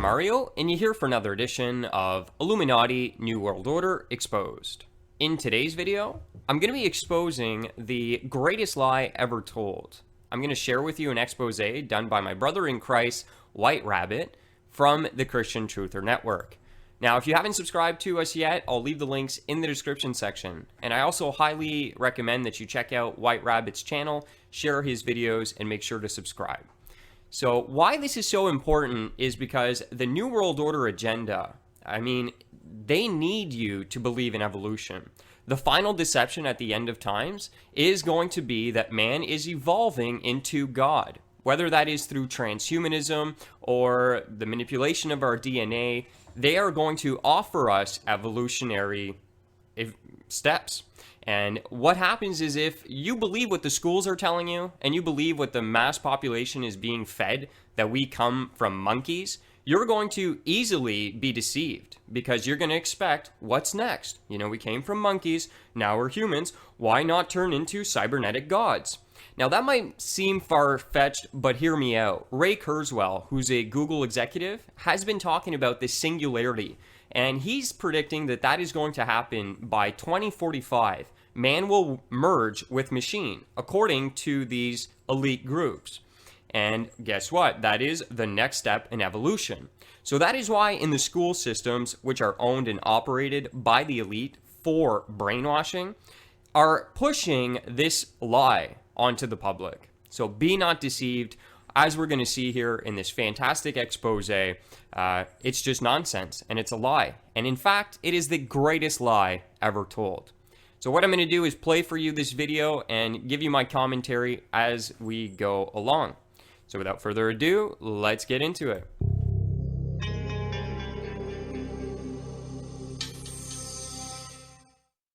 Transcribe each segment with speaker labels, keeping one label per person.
Speaker 1: Mario, and you're here for another edition of Illuminati New World Order Exposed. In today's video, I'm going to be exposing the greatest lie ever told. I'm going to share with you an expose done by my brother in Christ, White Rabbit, from the Christian Truther Network. Now, if you haven't subscribed to us yet, I'll leave the links in the description section. And I also highly recommend that you check out White Rabbit's channel, share his videos, and make sure to subscribe. So why this is so important is because the New World Order agenda, they need you to believe in evolution. The final deception at the end of times is going to be that man is evolving into God. Whether that is through transhumanism or the manipulation of our DNA, they are going to offer us evolutionary steps. And what happens is if you believe what the schools are telling you and you believe what the mass population is being fed, that we come from monkeys, you're going to easily be deceived because you're going to expect what's next. You know, we came from monkeys, now we're humans. Why not turn into cybernetic gods? Now that might seem far-fetched, but hear me out. Ray Kurzweil, who's a Google executive, has been talking about this singularity. And he's predicting that that is going to happen by 2045. Man will merge with machine, according to these elite groups. And guess what? That is the next step in evolution. So that is why in the school systems, which are owned and operated by the elite for brainwashing, are pushing this lie onto the public. So be not deceived. As we're going to see here in this fantastic expose, it's just nonsense and it's a lie. And in fact, it is the greatest lie ever told. So what I'm going to do is play for you this video and give you my commentary as we go along. So without further ado, let's get into it.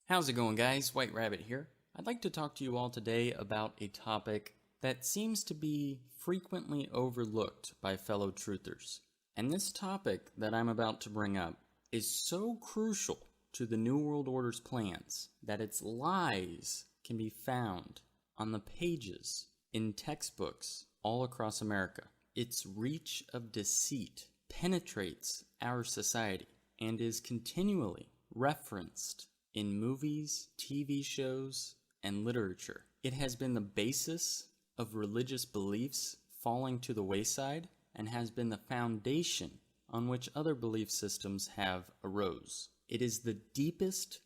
Speaker 2: How's it going, guys? White Rabbit here. I'd like to talk to you all today about a topic that seems to be frequently overlooked by fellow truthers. And this topic that I'm about to bring up is so crucial to the New World Order's plans that its lies can be found on the pages in textbooks all across America. Its reach of deceit penetrates our society and is continually referenced in movies, TV shows, and literature. It has been the basis of religious beliefs falling to the wayside and has been the foundation on which other belief systems have arose. It is the deepest,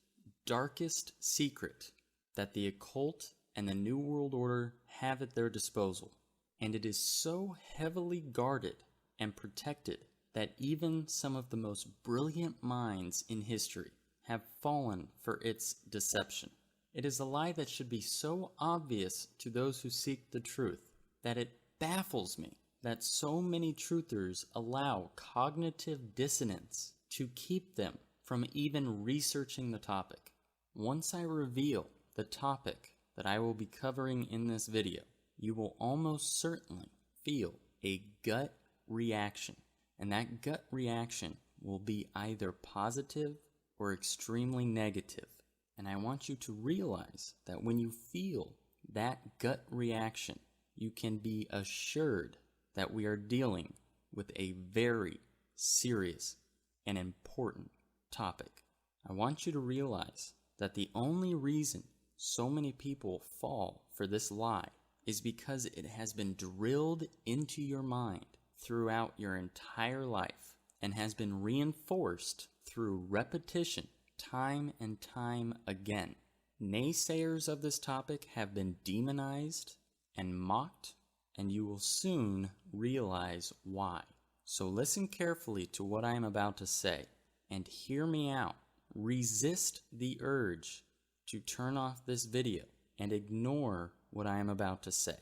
Speaker 2: darkest secret that the occult and the New World Order have at their disposal, and it is so heavily guarded and protected that even some of the most brilliant minds in history have fallen for its deception. It is a lie that should be so obvious to those who seek the truth that it baffles me that so many truthers allow cognitive dissonance to keep them from even researching the topic. Once I reveal the topic that I will be covering in this video, you will almost certainly feel a gut reaction, and that gut reaction will be either positive or extremely negative. And I want you to realize that when you feel that gut reaction, you can be assured that we are dealing with a very serious and important topic. I want you to realize that the only reason so many people fall for this lie is because it has been drilled into your mind throughout your entire life and has been reinforced through repetition time and time again. Naysayers of this topic have been demonized and mocked, and you will soon realize why. So listen carefully to what I am about to say, and hear me out. Resist the urge to turn off this video and ignore what I am about to say.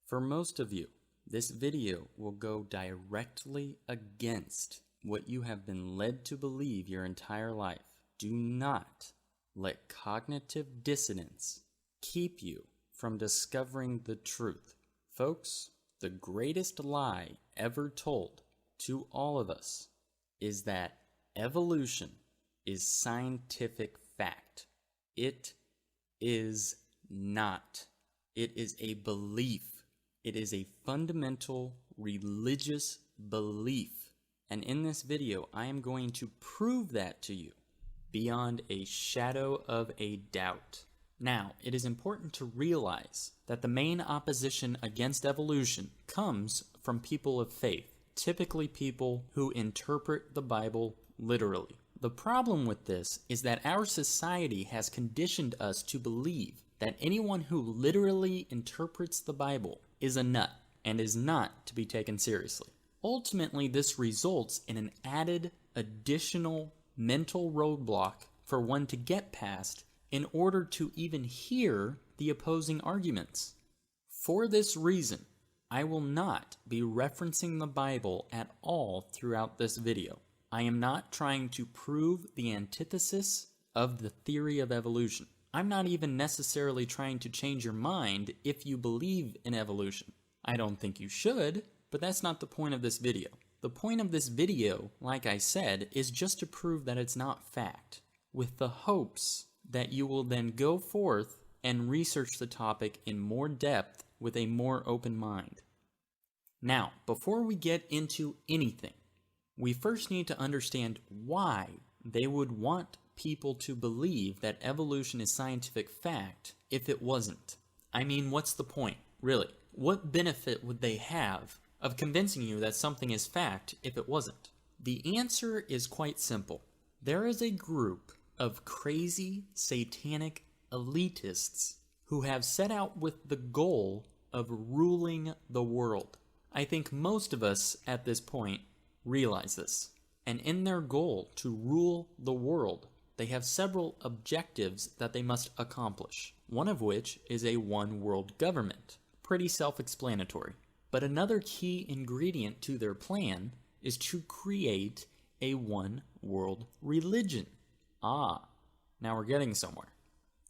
Speaker 2: For most of you, this video will go directly against what you have been led to believe your entire life. Do not let cognitive dissonance keep you from discovering the truth. Folks, the greatest lie ever told to all of us is that evolution is scientific fact. It is not. It is a belief. It is a fundamental religious belief, And in this video, I am going to prove that to you beyond a shadow of a doubt. Now, it is important to realize that the main opposition against evolution comes from people of faith, typically people who interpret the Bible literally. The problem with this is that our society has conditioned us to believe that anyone who literally interprets the Bible is a nut and is not to be taken seriously. Ultimately, this results in an added, additional mental roadblock for one to get past in order to even hear the opposing arguments. For this reason, I will not be referencing the Bible at all throughout this video. I am not trying to prove the antithesis of the theory of evolution. I'm not even necessarily trying to change your mind if you believe in evolution. I don't think you should, but that's not the point of this video. The point of this video, like I said, is just to prove that it's not fact, with the hopes that you will then go forth and research the topic in more depth with a more open mind. Now, before we get into anything, we first need to understand why they would want people to believe that evolution is scientific fact if it wasn't. I mean, what's the point, really? What benefit would they have of convincing you that something is fact if it wasn't? The answer is quite simple. There is a group of crazy, satanic elitists who have set out with the goal of ruling the world. I think most of us at this point realize this. And in their goal to rule the world, they have several objectives that they must accomplish, one of which is a one-world government. Pretty self-explanatory. But another key ingredient to their plan is to create a one-world religion. Ah, now we're getting somewhere.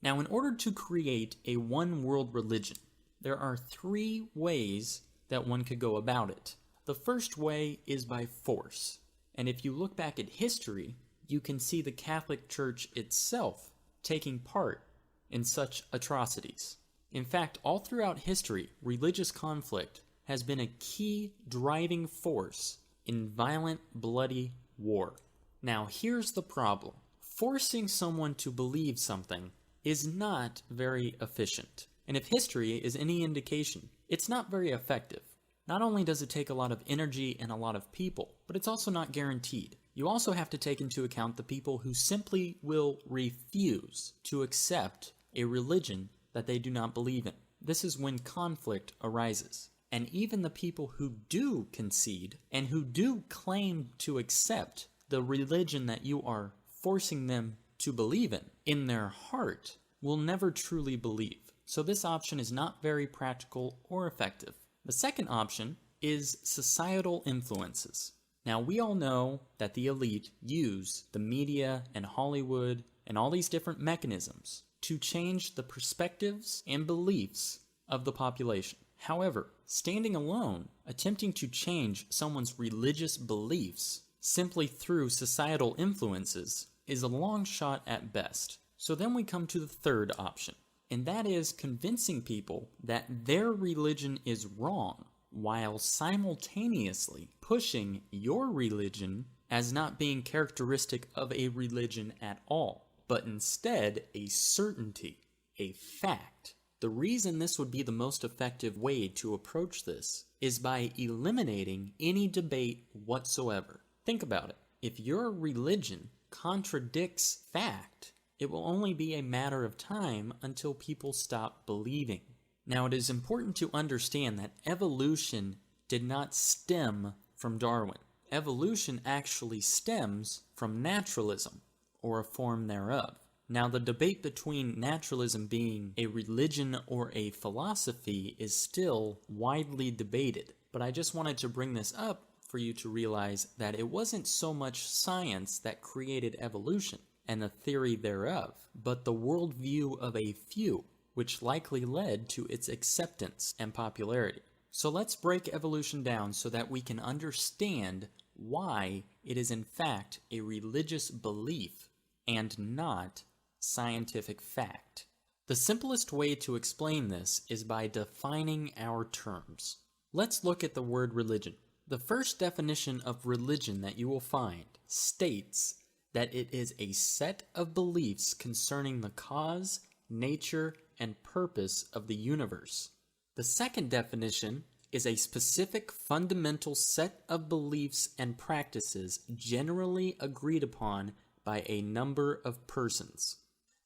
Speaker 2: Now, in order to create a one-world religion, there are three ways that one could go about it. The first way is by force. And if you look back at history, you can see the Catholic Church itself taking part in such atrocities. In fact, all throughout history, religious conflict has been a key driving force in violent, bloody war. Now, here's the problem. Forcing someone to believe something is not very efficient. And if history is any indication, it's not very effective. Not only does it take a lot of energy and a lot of people, but it's also not guaranteed. You also have to take into account the people who simply will refuse to accept a religion that they do not believe in. This is when conflict arises. And even the people who do concede and who do claim to accept the religion that you are forcing them to believe in their heart, will never truly believe. So this option is not very practical or effective. The second option is societal influences. Now, we all know that the elite use the media and Hollywood and all these different mechanisms to change the perspectives and beliefs of the population. However, standing alone, attempting to change someone's religious beliefs simply through societal influences is a long shot at best. So then we come to the third option, and that is convincing people that their religion is wrong, while simultaneously pushing your religion as not being characteristic of a religion at all, but instead a certainty, a fact. The reason this would be the most effective way to approach this is by eliminating any debate whatsoever. Think about it. If your religion contradicts fact, it will only be a matter of time until people stop believing. Now, it is important to understand that evolution did not stem from Darwin. Evolution actually stems from naturalism, or a form thereof. Now, the debate between naturalism being a religion or a philosophy is still widely debated, but I just wanted to bring this up for you to realize that it wasn't so much science that created evolution and the theory thereof, but the worldview of a few, which likely led to its acceptance and popularity. So let's break evolution down so that we can understand why it is in fact a religious belief and not scientific fact. The simplest way to explain this is by defining our terms. Let's look at the word religion. The first definition of religion that you will find states that it is a set of beliefs concerning the cause, nature, and purpose of the universe. The second definition is a specific fundamental set of beliefs and practices generally agreed upon by a number of persons.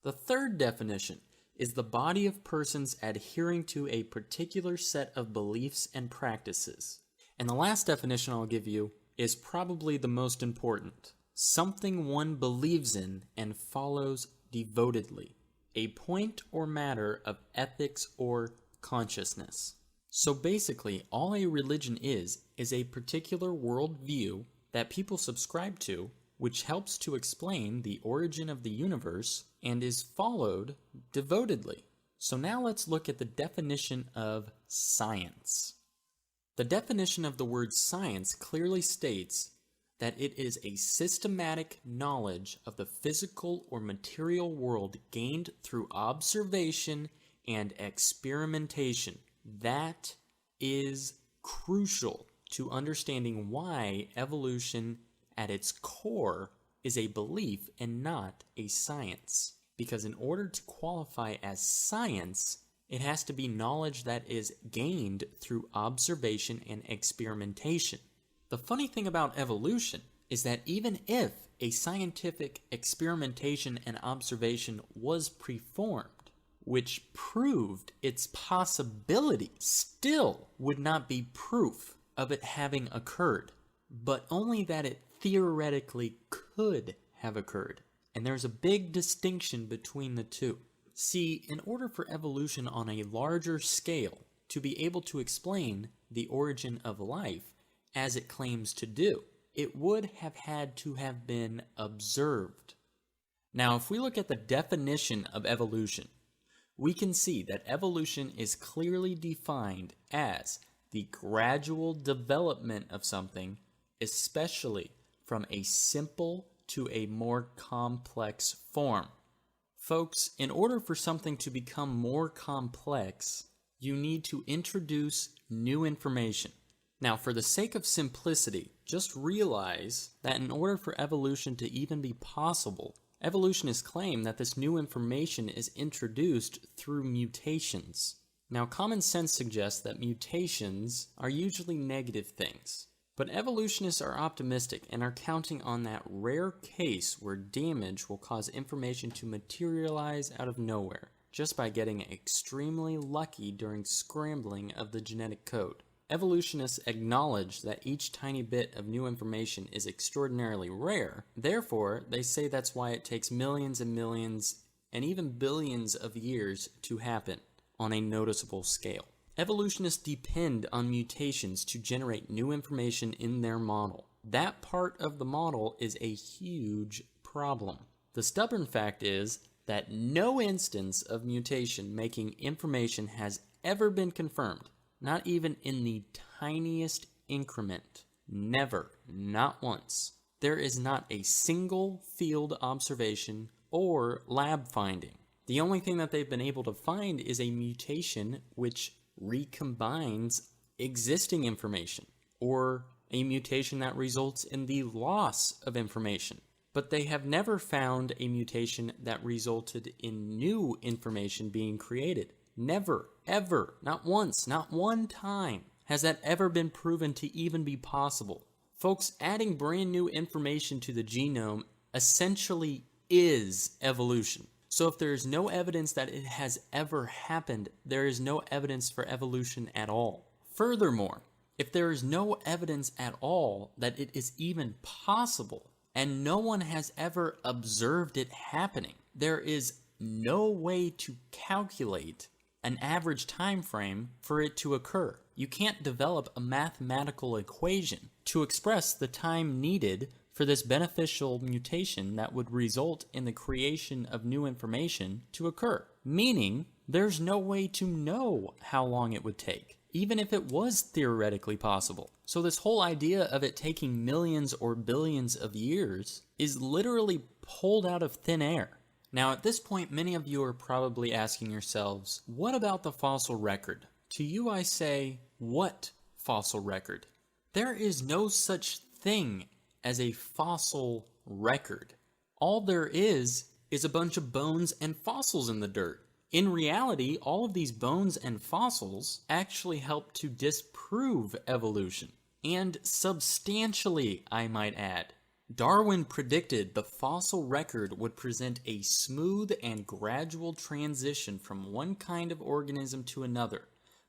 Speaker 2: The third definition is the body of persons adhering to a particular set of beliefs and practices. And the last definition I'll give you is probably the most important. Something one believes in and follows devotedly. A point or matter of ethics or consciousness. So basically, all a religion is a particular worldview that people subscribe to, which helps to explain the origin of the universe and is followed devotedly. So now let's look at the definition of science. The definition of the word science clearly states that it is a systematic knowledge of the physical or material world gained through observation and experimentation. That is crucial to understanding why evolution at its core is a belief and not a science. Because in order to qualify as science, it has to be knowledge that is gained through observation and experimentation. The funny thing about evolution is that even if a scientific experimentation and observation was performed, which proved its possibility, still would not be proof of it having occurred, but only that it theoretically could have occurred. And there's a big distinction between the two. See, in order for evolution on a larger scale to be able to explain the origin of life as it claims to do, it would have had to have been observed. Now, if we look at the definition of evolution, we can see that evolution is clearly defined as the gradual development of something, especially from a simple to a more complex form. Folks, in order for something to become more complex, you need to introduce new information. Now, for the sake of simplicity, just realize that in order for evolution to even be possible, evolutionists claim that this new information is introduced through mutations. Now, common sense suggests that mutations are usually negative things, but evolutionists are optimistic and are counting on that rare case where damage will cause information to materialize out of nowhere, just by getting extremely lucky during scrambling of the genetic code. Evolutionists acknowledge that each tiny bit of new information is extraordinarily rare. Therefore, they say that's why it takes millions and millions and even billions of years to happen on a noticeable scale. Evolutionists depend on mutations to generate new information in their model. That part of the model is a huge problem. The stubborn fact is that no instance of mutation making information has ever been confirmed. Not even in the tiniest increment. Never. Not once. There is not a single field observation or lab finding. The only thing that they've been able to find is a mutation which recombines existing information, or a mutation that results in the loss of information. But they have never found a mutation that resulted in new information being created. Never, ever, not once, not one time has that ever been proven to even be possible. Folks, adding brand new information to the genome essentially is evolution. So if there is no evidence that it has ever happened, there is no evidence for evolution at all. Furthermore, if there is no evidence at all that it is even possible, and no one has ever observed it happening, there is no way to calculate an average time frame for it to occur. You can't develop a mathematical equation to express the time needed for this beneficial mutation that would result in the creation of new information to occur. Meaning, there's no way to know how long it would take, even if it was theoretically possible. So this whole idea of it taking millions or billions of years is literally pulled out of thin air. Now, at this point, many of you are probably asking yourselves, what about the fossil record? To you, I say, what fossil record? There is no such thing as a fossil record. All there is a bunch of bones and fossils in the dirt. In reality, all of these bones and fossils actually help to disprove evolution. And substantially, I might add. Darwin predicted the fossil record would present a smooth and gradual transition from one kind of organism to another,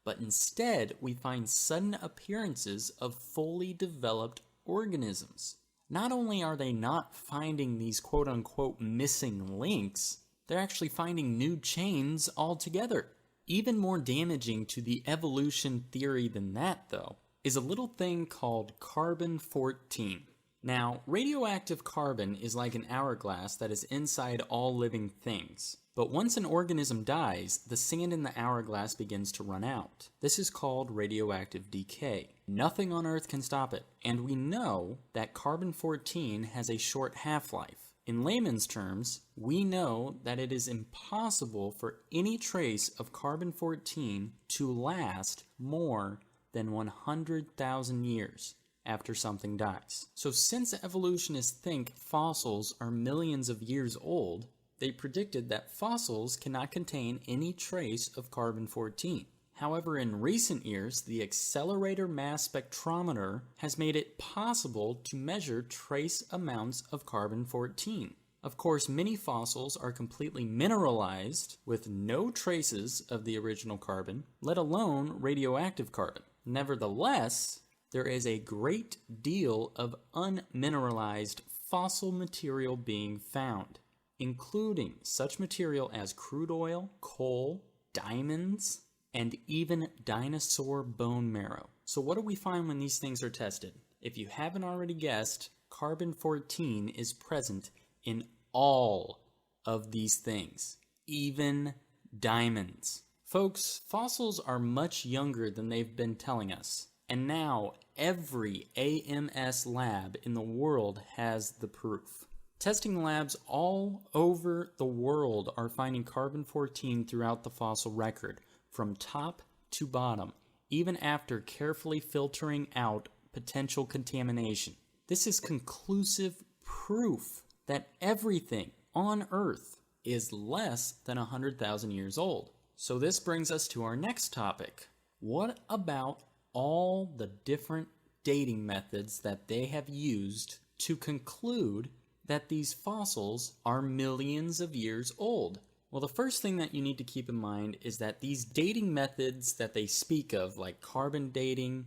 Speaker 2: but instead we find sudden appearances of fully developed organisms. Not only are they not finding these quote-unquote missing links, they're actually finding new chains altogether. Even more damaging to the evolution theory than that, though, is a little thing called carbon-14. Now, radioactive carbon is like an hourglass that is inside all living things. But once an organism dies, the sand in the hourglass begins to run out. This is called radioactive decay. Nothing on Earth can stop it. And we know that carbon-14 has a short half-life. In layman's terms, we know that it is impossible for any trace of carbon-14 to last more than 100,000 years after something dies. So since evolutionists think fossils are millions of years old, they predicted that fossils cannot contain any trace of carbon-14. However, in recent years, the accelerator mass spectrometer has made it possible to measure trace amounts of carbon-14. Of course, many fossils are completely mineralized with no traces of the original carbon, let alone radioactive carbon. Nevertheless, there is a great deal of unmineralized fossil material being found, including such material as crude oil, coal, diamonds, and even dinosaur bone marrow. So what do we find when these things are tested? If you haven't already guessed, carbon-14 is present in all of these things, even diamonds. Folks, fossils are much younger than they've been telling us. And now, every AMS lab in the world has the proof. Testing labs all over the world are finding carbon-14 throughout the fossil record, from top to bottom, even after carefully filtering out potential contamination. This is conclusive proof that everything on Earth is less than 100,000 years old. So this brings us to our next topic. What about all the different dating methods that they have used to conclude that these fossils are millions of years old? Well, the first thing that you need to keep in mind is that these dating methods that they speak of, like carbon dating,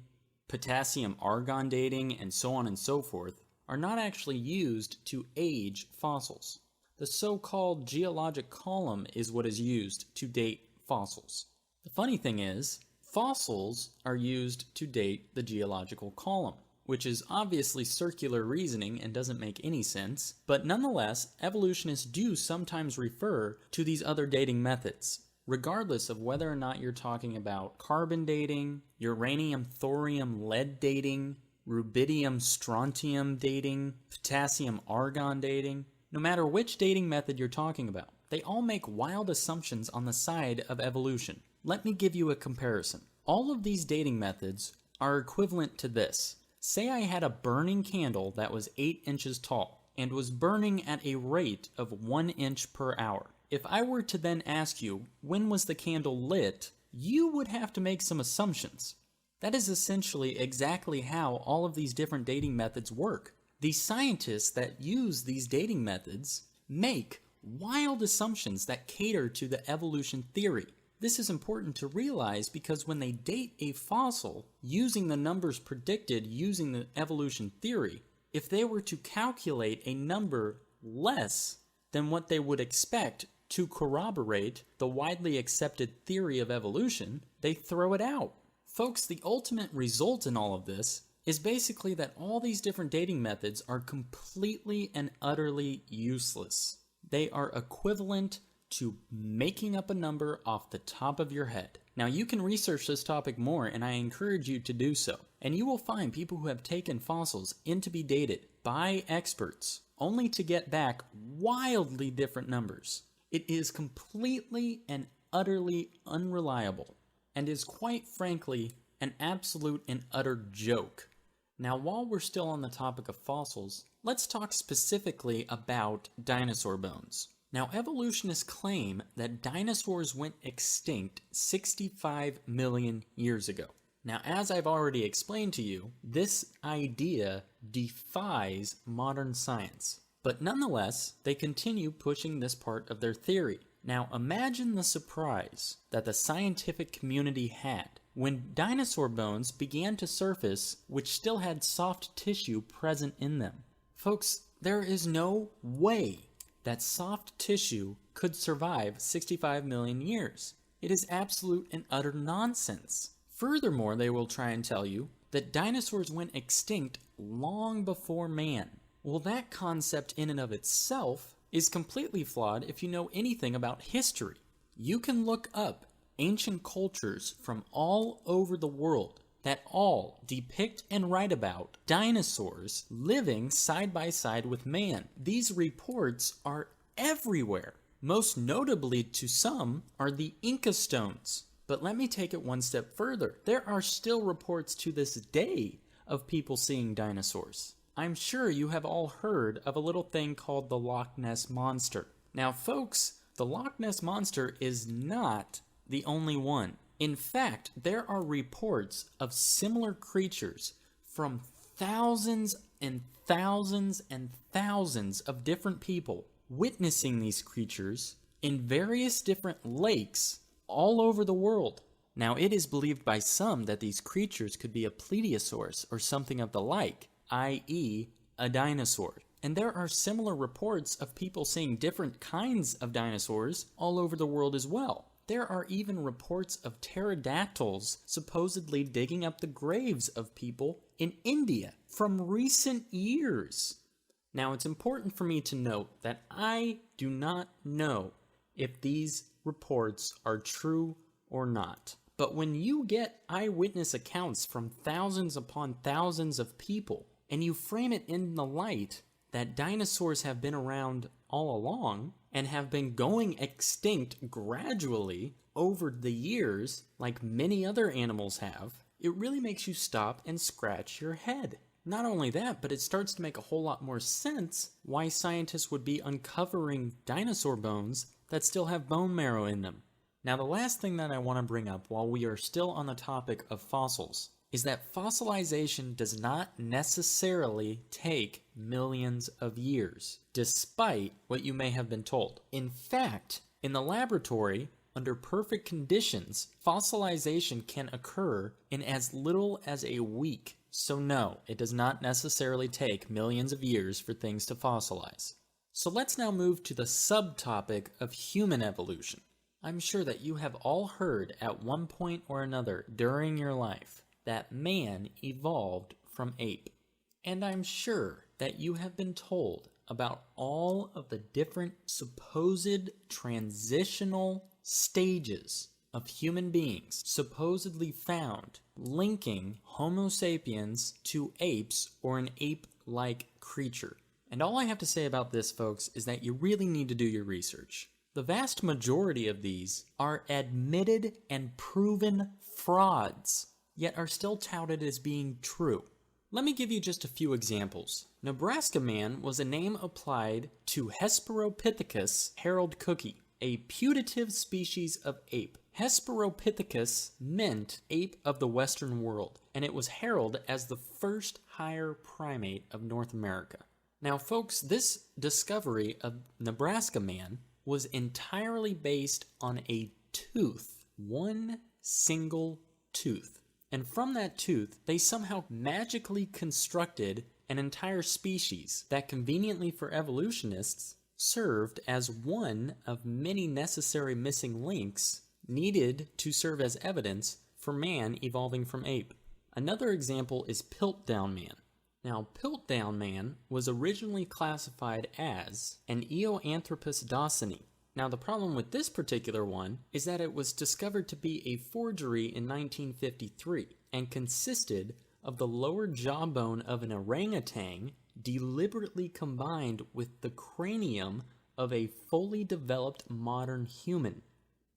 Speaker 2: potassium-argon dating, and so on and so forth, are not actually used to age fossils. The so-called geologic column is what is used to date fossils. The funny thing is, fossils are used to date the geological column, which is obviously circular reasoning and doesn't make any sense, but nonetheless, evolutionists do sometimes refer to these other dating methods, regardless of whether or not you're talking about carbon dating, uranium, thorium, lead dating, rubidium, strontium dating, potassium, argon dating. No matter which dating method you're talking about, they all make wild assumptions on the side of evolution. Let me give you a comparison. All of these dating methods are equivalent to this. Say I had a burning candle that was 8 inches tall and was burning at a rate of 1 inch per hour. If I were to then ask you, when was the candle lit, you would have to make some assumptions. That is essentially exactly how all of these different dating methods work. The scientists that use these dating methods make wild assumptions that cater to the evolution theory. This is important to realize because when they date a fossil using the numbers predicted using the evolution theory, if they were to calculate a number less than what they would expect to corroborate the widely accepted theory of evolution, they throw it out. Folks, the ultimate result in all of this is basically that all these different dating methods are completely and utterly useless. They are equivalent to making up a number off the top of your head. Now, you can research this topic more, and I encourage you to do so. And you will find people who have taken fossils in to be dated by experts, only to get back wildly different numbers. It is completely and utterly unreliable, and is quite frankly an absolute and utter joke. Now, while we're still on the topic of fossils, let's talk specifically about dinosaur bones. Now, evolutionists claim that dinosaurs went extinct 65 million years ago. Now, as I've already explained to you, this idea defies modern science. But nonetheless, they continue pushing this part of their theory. Now, imagine the surprise that the scientific community had when dinosaur bones began to surface, which still had soft tissue present in them. Folks, there is no way that soft tissue could survive 65 million years. It is absolute and utter nonsense. Furthermore, they will try and tell you that dinosaurs went extinct long before man. Well, that concept in and of itself is completely flawed if you know anything about history. You can look up ancient cultures from all over the world that all depict and write about dinosaurs living side by side with man. These reports are everywhere. Most notably to some are the Inca stones. But let me take it one step further. There are still reports to this day of people seeing dinosaurs. I'm sure you have all heard of a little thing called the Loch Ness Monster. Now, folks, the Loch Ness Monster is not the only one. In fact, there are reports of similar creatures from thousands and thousands and thousands of different people witnessing these creatures in various different lakes all over the world. Now, it is believed by some that these creatures could be a plesiosaurus or something of the like, i.e., a dinosaur. And there are similar reports of people seeing different kinds of dinosaurs all over the world as well. There are even reports of pterodactyls supposedly digging up the graves of people in India from recent years. Now, it's important for me to note that I do not know if these reports are true or not. But when you get eyewitness accounts from thousands upon thousands of people, and you frame it in the light that dinosaurs have been around all along and have been going extinct gradually over the years, like many other animals have, it really makes you stop and scratch your head. Not only that, but it starts to make a whole lot more sense why scientists would be uncovering dinosaur bones that still have bone marrow in them. Now, the last thing that I want to bring up while we are still on the topic of fossils is that fossilization does not necessarily take millions of years, despite what you may have been told. In fact, in the laboratory, under perfect conditions, fossilization can occur in as little as a week. So no, it does not necessarily take millions of years for things to fossilize. So let's now move to the subtopic of human evolution. I'm sure that you have all heard at one point or another during your life that man evolved from ape. And I'm sure that you have been told about all of the different supposed transitional stages of human beings supposedly found linking Homo sapiens to apes or an ape-like creature. And all I have to say about this, folks, is that you really need to do your research. The vast majority of these are admitted and proven frauds, yet are still touted as being true. Let me give you just a few examples. Nebraska man was a name applied to Hesperopithecus Harold Cookie, a putative species of ape. Hesperopithecus meant ape of the Western world, and it was heralded as the first higher primate of North America. Now, folks, this discovery of Nebraska man was entirely based on a tooth, one single tooth. And from that tooth, they somehow magically constructed an entire species that conveniently for evolutionists served as one of many necessary missing links needed to serve as evidence for man evolving from ape. Another example is Piltdown man. Now, Piltdown man was originally classified as an Eoanthropus dawsoni. Now, the problem with this particular one is that it was discovered to be a forgery in 1953 and consisted of the lower jawbone of an orangutan deliberately combined with the cranium of a fully developed modern human.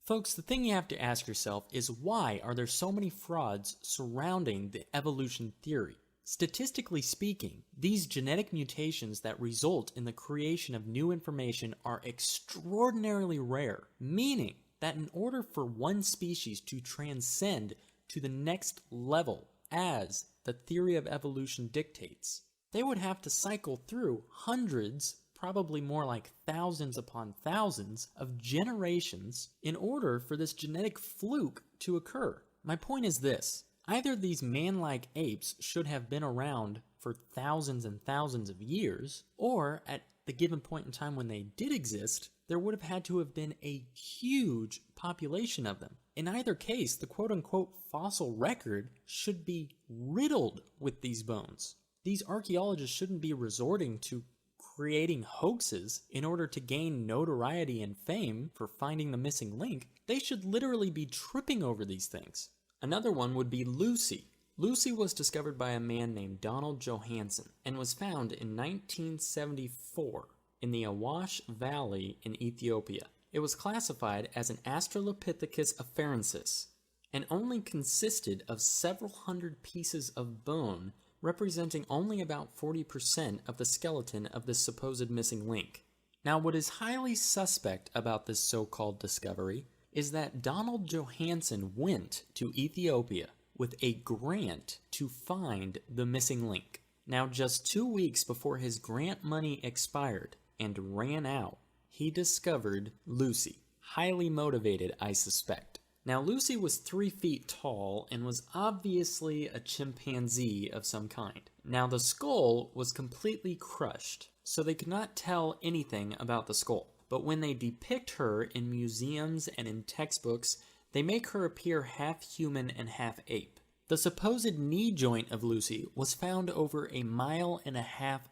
Speaker 2: Folks, the thing you have to ask yourself is why are there so many frauds surrounding the evolution theory? Statistically speaking, these genetic mutations that result in the creation of new information are extraordinarily rare, meaning that in order for one species to transcend to the next level, as the theory of evolution dictates, they would have to cycle through hundreds, probably more like thousands upon thousands, of generations in order for this genetic fluke to occur. My point is this. Either these man-like apes should have been around for thousands and thousands of years, or at the given point in time when they did exist, there would have had to have been a huge population of them. In either case, the quote-unquote fossil record should be riddled with these bones. These archaeologists shouldn't be resorting to creating hoaxes in order to gain notoriety and fame for finding the missing link. They should literally be tripping over these things. Another one would be Lucy. Lucy was discovered by a man named Donald Johanson and was found in 1974 in the Awash Valley in Ethiopia. It was classified as an Australopithecus afarensis and only consisted of several hundred pieces of bone, representing only about 40% of the skeleton of this supposed missing link. Now, what is highly suspect about this so-called discovery is that Donald Johanson went to Ethiopia with a grant to find the missing link. Now, just 2 weeks before his grant money expired and ran out, he discovered Lucy. Highly motivated, I suspect. Now, Lucy was 3 feet tall and was obviously a chimpanzee of some kind. Now, the skull was completely crushed, so they could not tell anything about the skull. But when they depict her in museums and in textbooks, they make her appear half human and half ape. The supposed knee joint of Lucy was found over 1.5 miles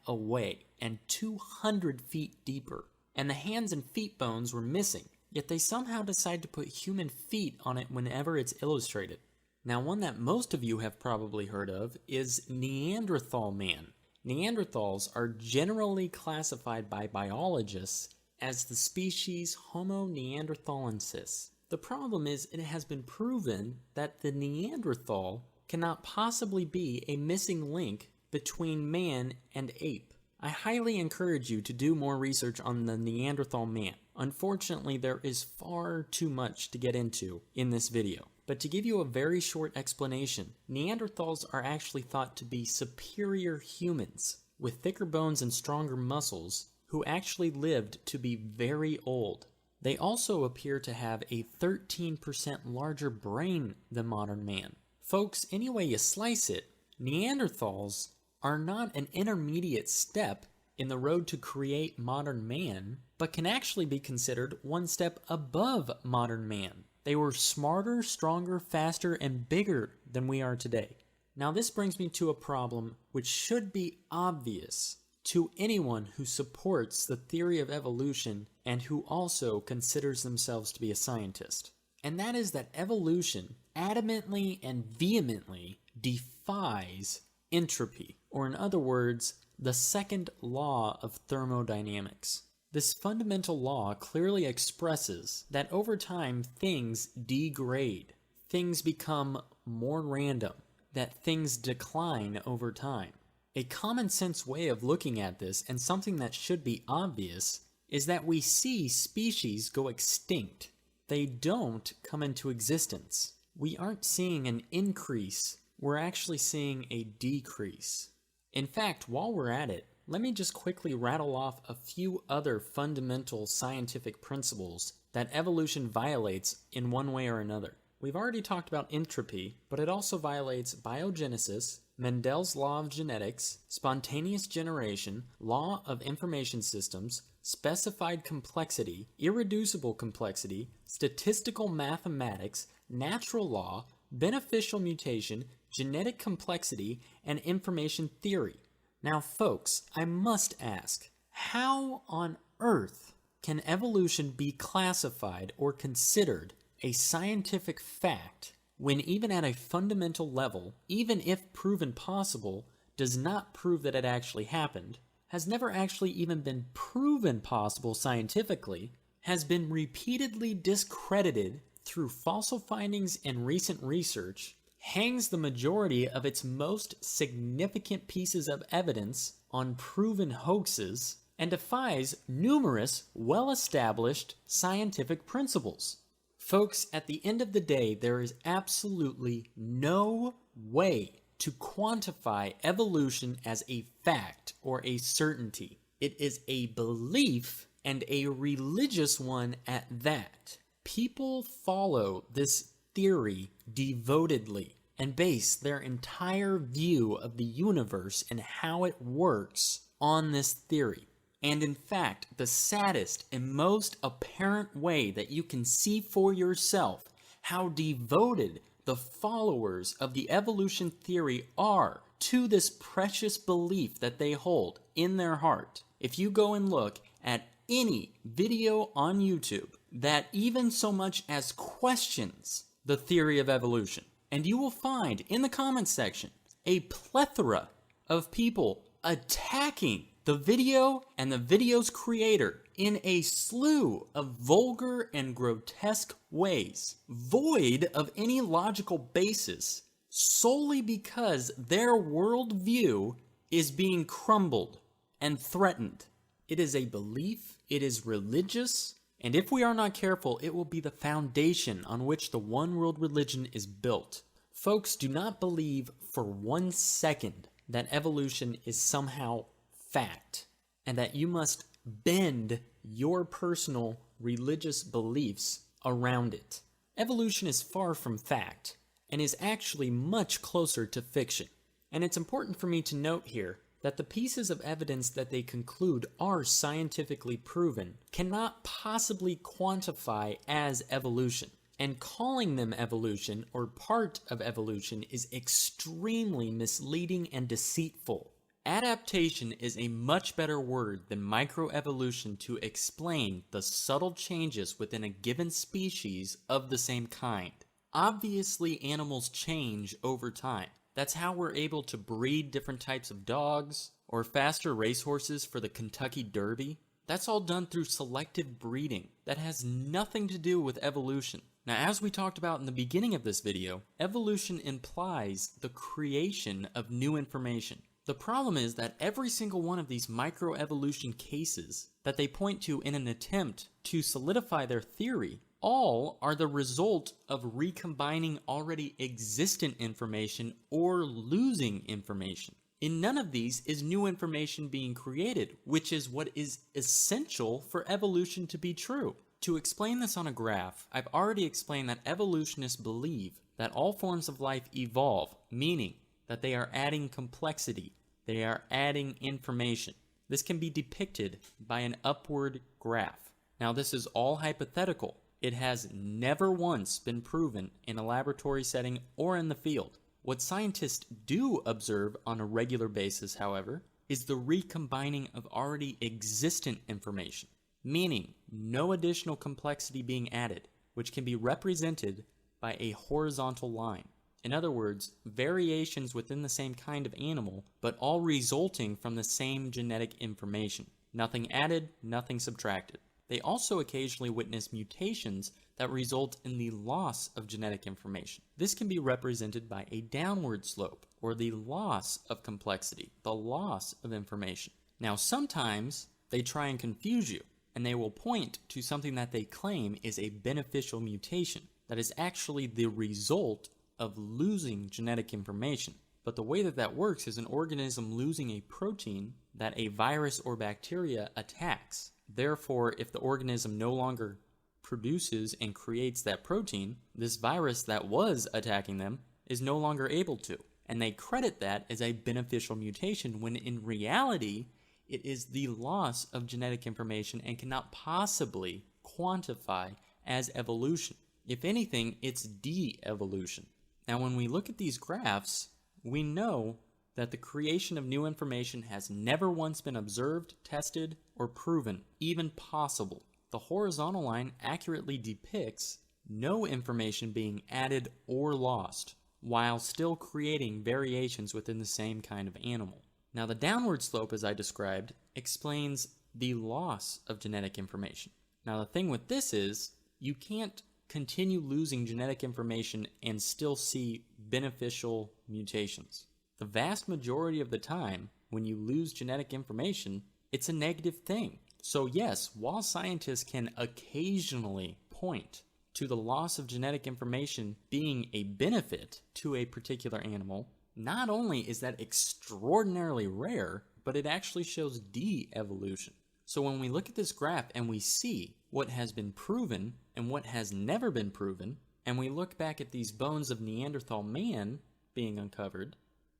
Speaker 2: away and 200 feet deeper, and the hands and feet bones were missing, yet they somehow decide to put human feet on it whenever it's illustrated. Now, one that most of you have probably heard of is Neanderthal man. Neanderthals are generally classified by biologists as the species Homo neanderthalensis. The problem is it has been proven that the Neanderthal cannot possibly be a missing link between man and ape. I highly encourage you to do more research on the Neanderthal man. Unfortunately, there is far too much to get into in this video. But to give you a very short explanation, Neanderthals are actually thought to be superior humans with thicker bones and stronger muscles who actually lived to be very old. They also appear to have a 13% larger brain than modern man. Folks, any way you slice it, Neanderthals are not an intermediate step in the road to create modern man, but can actually be considered one step above modern man. They were smarter, stronger, faster, and bigger than we are today. Now this brings me to a problem which should be obvious to anyone who supports the theory of evolution and who also considers themselves to be a scientist. And that is that evolution adamantly and vehemently defies entropy, or in other words, the second law of thermodynamics. This fundamental law clearly expresses that over time things degrade, things become more random, that things decline over time. A common sense way of looking at this, and something that should be obvious, is that we see species go extinct. They don't come into existence. We aren't seeing an increase, we're actually seeing a decrease. In fact, while we're at it, let me just quickly rattle off a few other fundamental scientific principles that evolution violates in one way or another. We've already talked about entropy, but it also violates biogenesis, Mendel's law of genetics, spontaneous generation, law of information systems, specified complexity, irreducible complexity, statistical mathematics, natural law, beneficial mutation, genetic complexity, and information theory. Now, folks, I must ask, how on earth can evolution be classified or considered a scientific fact when even at a fundamental level, even if proven possible, does not prove that it actually happened, has never actually even been proven possible scientifically, has been repeatedly discredited through fossil findings and recent research, hangs the majority of its most significant pieces of evidence on proven hoaxes, and defies numerous well-established scientific principles. Folks, at the end of the day, there is absolutely no way to quantify evolution as a fact or a certainty. It is a belief, and a religious one at that. People follow this theory devotedly and base their entire view of the universe and how it works on this theory. And in fact, the saddest and most apparent way that you can see for yourself how devoted the followers of the evolution theory are to this precious belief that they hold in their heart. If you go and look at any video on YouTube that even so much as questions the theory of evolution, and you will find in the comments section a plethora of people attacking the video and the video's creator in a slew of vulgar and grotesque ways, void of any logical basis, solely because their worldview is being crumbled and threatened. It is a belief, it is religious, and if we are not careful, it will be the foundation on which the one world religion is built. Folks, do not believe for 1 second that evolution is somehow fact, and that you must bend your personal religious beliefs around it. Evolution is far from fact, and is actually much closer to fiction. And it's important for me to note here that the pieces of evidence that they conclude are scientifically proven cannot possibly quantify as evolution. And calling them evolution or part of evolution is extremely misleading and deceitful. Adaptation is a much better word than microevolution to explain the subtle changes within a given species of the same kind. Obviously, animals change over time. That's how we're able to breed different types of dogs or faster racehorses for the Kentucky Derby. That's all done through selective breeding. That has nothing to do with evolution. Now, as we talked about in the beginning of this video, evolution implies the creation of new information. The problem is that every single one of these microevolution cases that they point to in an attempt to solidify their theory all are the result of recombining already existent information or losing information. In none of these is new information being created, which is what is essential for evolution to be true. To explain this on a graph, I've already explained that evolutionists believe that all forms of life evolve, meaning that they are adding complexity, they are adding information. This can be depicted by an upward graph. Now, this is all hypothetical. It has never once been proven in a laboratory setting or in the field. What scientists do observe on a regular basis, however, is the recombining of already existent information, meaning no additional complexity being added, which can be represented by a horizontal line. In other words, variations within the same kind of animal, but all resulting from the same genetic information. Nothing added, nothing subtracted. They also occasionally witness mutations that result in the loss of genetic information. This can be represented by a downward slope, or the loss of complexity, the loss of information. Now, sometimes they try and confuse you, and they will point to something that they claim is a beneficial mutation that is actually the result of losing genetic information. But the way that that works is an organism losing a protein that a virus or bacteria attacks. Therefore, if the organism no longer produces and creates that protein, this virus that was attacking them is no longer able to. And they credit that as a beneficial mutation when in reality, it is the loss of genetic information and cannot possibly quantify as evolution. If anything, it's de-evolution. Now, when we look at these graphs, we know that the creation of new information has never once been observed, tested, or proven, even possible. The horizontal line accurately depicts no information being added or lost, while still creating variations within the same kind of animal. Now, the downward slope, as I described, explains the loss of genetic information. Now, the thing with this is, you can't continue losing genetic information and still see beneficial mutations. The vast majority of the time, when you lose genetic information, it's a negative thing. So yes, while scientists can occasionally point to the loss of genetic information being a benefit to a particular animal, not only is that extraordinarily rare, but it actually shows de-evolution. So when we look at this graph and we see what has been proven and what has never been proven, and we look back at these bones of Neanderthal man being uncovered,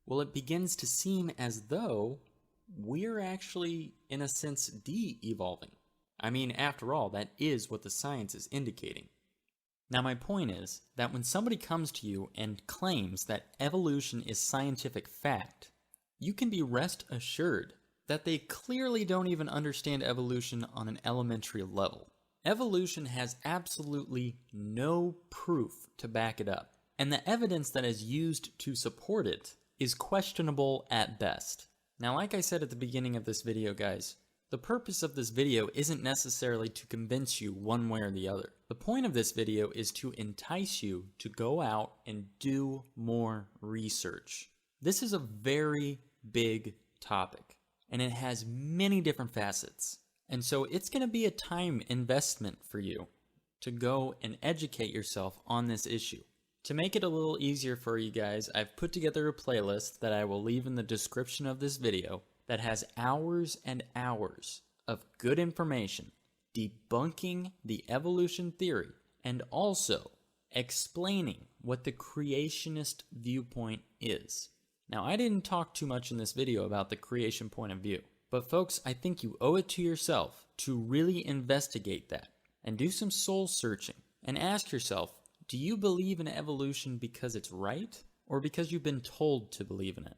Speaker 2: well, it begins to seem as though we're actually, in a sense, de-evolving. I mean, after all, that is what the science is indicating. Now, my point is that when somebody comes to you and claims that evolution is scientific fact, you can be rest assured that they clearly don't even understand evolution on an elementary level. Evolution has absolutely no proof to back it up, and the evidence that is used to support it is questionable at best. Now, like I said at the beginning of this video, guys, the purpose of this video isn't necessarily to convince you one way or the other. The point of this video is to entice you to go out and do more research. This is a very big topic, and it has many different facets. And so it's going to be a time investment for you to go and educate yourself on this issue. To make it a little easier for you guys, I've put together a playlist that I will leave in the description of this video that has hours and hours of good information debunking the evolution theory and also explaining what the creationist viewpoint is. Now, I didn't talk too much in this video about the creation point of view, but folks, I think you owe it to yourself to really investigate that and do some soul searching and ask yourself, do you believe in evolution because it's right or because you've been told to believe in it?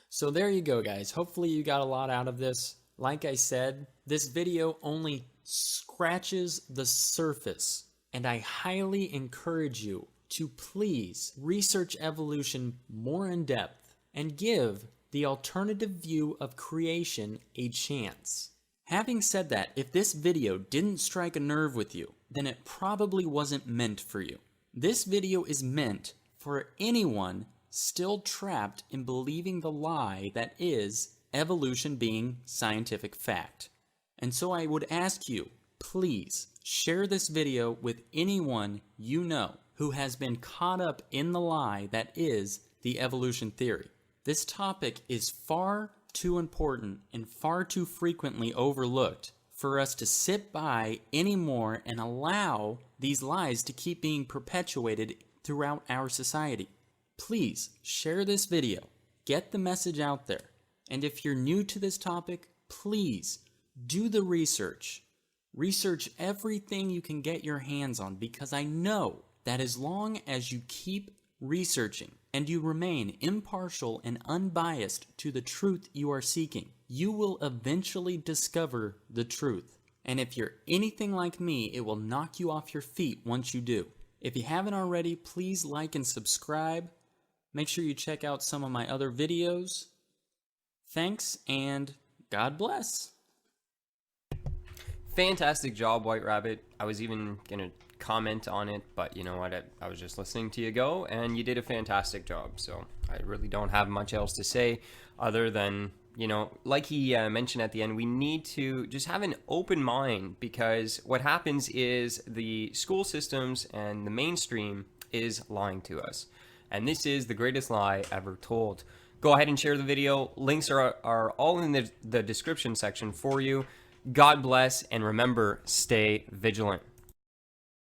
Speaker 2: So there you go, guys. Hopefully you got a lot out of this. Like I said, this video only scratches the surface, and I highly encourage you to please research evolution more in depth and give the alternative view of creation a chance. Having said that, if this video didn't strike a nerve with you, then it probably wasn't meant for you. This video is meant for anyone still trapped in believing the lie that is evolution being scientific fact. And so I would ask you, please share this video with anyone you know who has been caught up in the lie that is the evolution theory. This topic is far too important and far too frequently overlooked for us to sit by anymore and allow these lies to keep being perpetuated throughout our society. Please share this video, get the message out there, and if you're new to this topic, please do the research. Research everything you can get your hands on, because I know that as long as you keep researching and you remain impartial and unbiased to the truth you are seeking, you will eventually discover the truth. And if you're anything like me, it will knock you off your feet once you do. If you haven't already, please like and subscribe. Make sure you check out some of my other videos. Thanks, and God bless.
Speaker 1: Fantastic job, White Rabbit. I was even going to comment on it, but you know what? I was just listening to you go, and you did a fantastic job. So I really don't have much else to say other than, you know, like he mentioned at the end, we need to just have an open mind, because what happens is the school systems and the mainstream is lying to us. And this is the greatest lie ever told. Go ahead and share the video. Links are all in the description section for you. God bless, and remember, stay vigilant.